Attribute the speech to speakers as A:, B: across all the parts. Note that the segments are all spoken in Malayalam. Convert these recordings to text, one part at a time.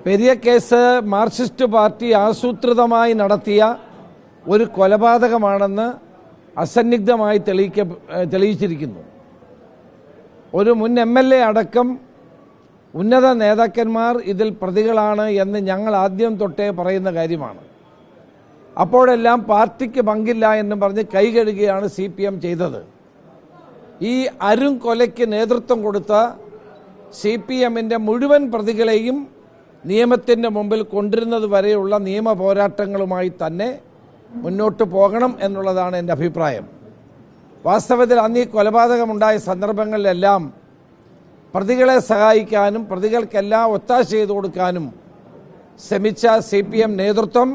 A: പെരിയ കേസ് മാർക്സിസ്റ്റ് പാർട്ടി ആസൂത്രിതമായി നടത്തിയ ഒരു കൊലപാതകമാണെന്ന് അസന്നിഗ്ധമായി തെളിയിച്ചിരിക്കുന്നു. ഒരു മുൻ MLA അടക്കം ഉന്നത നേതാക്കന്മാർ ഇതിൽ പ്രതികളാണ് എന്ന് ഞങ്ങൾ ആദ്യം തൊട്ടേ പറയുന്ന കാര്യമാണ്. അപ്പോഴെല്ലാം പാർട്ടിക്ക് പങ്കില്ല എന്ന് പറഞ്ഞ് കൈകഴുകുകയാണ് CPM ചെയ്തത്. ഈ അരുൺ കൊലയ്ക്ക് നേതൃത്വം കൊടുത്ത CPMന്റെ മുഴുവൻ പ്രതികളെയും നിയമത്തിൻ്റെ മുമ്പിൽ കൊണ്ടുവരുന്നത് വരെയുള്ള നിയമ പോരാട്ടങ്ങളുമായി തന്നെ മുന്നോട്ട് പോകണം എന്നുള്ളതാണ് എൻ്റെ അഭിപ്രായം. വാസ്തവത്തിൽ അന്ന് ഈ കൊലപാതകമുണ്ടായ സന്ദർഭങ്ങളിലെല്ലാം പ്രതികളെ സഹായിക്കാനും പ്രതികൾക്കെല്ലാം ഒത്താശ ചെയ്തു കൊടുക്കാനും ശ്രമിച്ച CPM നേതൃത്വം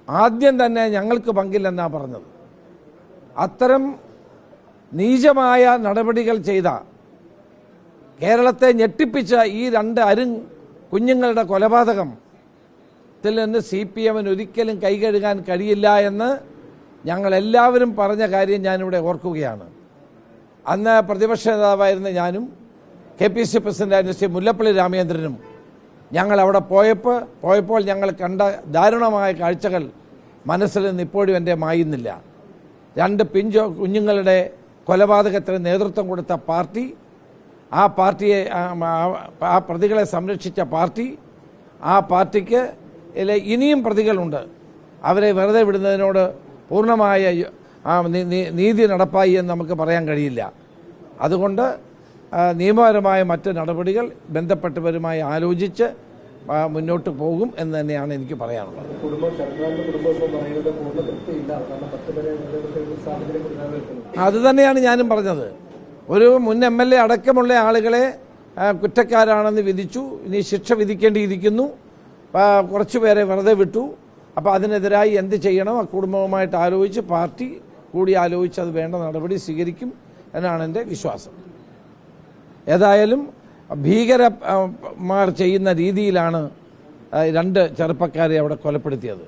A: ആദ്യം തന്നെ ഞങ്ങൾക്ക് പങ്കില്ലെന്നാണ് പറഞ്ഞത്. അത്തരം നീചമായ നടപടികൾ ചെയ്ത, കേരളത്തെ ഞെട്ടിപ്പിച്ച ഈ 2 അരുൺ കുഞ്ഞുങ്ങളുടെ കൊലപാതകത്തിൽ നിന്ന് CPMന് ഒരിക്കലും കൈകഴുകാൻ കഴിയില്ല എന്ന് ഞങ്ങളെല്ലാവരും പറഞ്ഞ കാര്യം ഞാനിവിടെ ഓർക്കുകയാണ്. അന്ന് പ്രതിപക്ഷ നേതാവായിരുന്ന ഞാനും KPC പ്രസിഡന്റായിരുന്ന ശ്രീ മുല്ലപ്പള്ളി രാമചന്ദ്രനും ഞങ്ങൾ അവിടെ പോയപ്പോൾ ഞങ്ങൾ കണ്ട ദാരുണമായ കാഴ്ചകൾ മനസ്സിൽ നിന്ന് ഇപ്പോഴും എൻ്റെ മായുന്നില്ല. 2 കുഞ്ഞുങ്ങളുടെ കൊലപാതകത്തിന് നേതൃത്വം കൊടുത്ത പാർട്ടി, ആ പാർട്ടിയെ ആ പ്രതികളെ സംരക്ഷിച്ച പാർട്ടി, ആ പാർട്ടിക്ക് ഇനിയും പ്രതികളുണ്ട്. അവരെ വെറുതെ വിടുന്നതിനോട് പൂർണ്ണമായ നീതി നടപ്പായി എന്ന് നമുക്ക് പറയാൻ കഴിയില്ല. അതുകൊണ്ട് നിയമപരമായ മറ്റ് നടപടികൾ ബന്ധപ്പെട്ടവരുമായി ആലോചിച്ച് മുന്നോട്ട് പോകും എന്ന് തന്നെയാണ് എനിക്ക് പറയാനുള്ളത്. അത് തന്നെയാണ് ഞാനും പറഞ്ഞത്. ഒരു മുൻ MLA അടക്കമുള്ള ആളുകളെ കുറ്റക്കാരാണെന്ന് വിധിച്ചു, ഇനി ശിക്ഷ വിധിക്കേണ്ടിയിരിക്കുന്നു. കുറച്ചു പേരെ വെറുതെ വിട്ടു. അപ്പോൾ അതിനെതിരായി എന്ത് ചെയ്യണം ആ കുടുംബവുമായിട്ട് ആലോചിച്ച് പാർട്ടി കൂടി ആലോചിച്ച് അത് വേണ്ട നടപടി സ്വീകരിക്കും എന്നാണ് എൻ്റെ വിശ്വാസം. ഏതായാലും ഭീകരന്മാർ ചെയ്യുന്ന രീതിയിലാണ് 2 ചെറുപ്പക്കാരെ അവിടെ കൊലപ്പെടുത്തിയത്.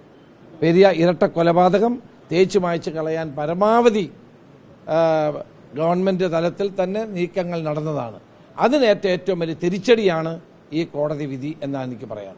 A: പെരിയ ഇരട്ട കൊലപാതകം തേച്ചു മായ്ച്ച് കളയാൻ പരമാവധി ഗവൺമെൻറ് തലത്തിൽ തന്നെ നീക്കങ്ങൾ നടന്നതാണ്. അതിനേറ്റ ഏറ്റവും വലിയ തിരിച്ചടിയാണ് ഈ കോടതി വിധി എന്നാണ് എനിക്ക് പറയാൻ.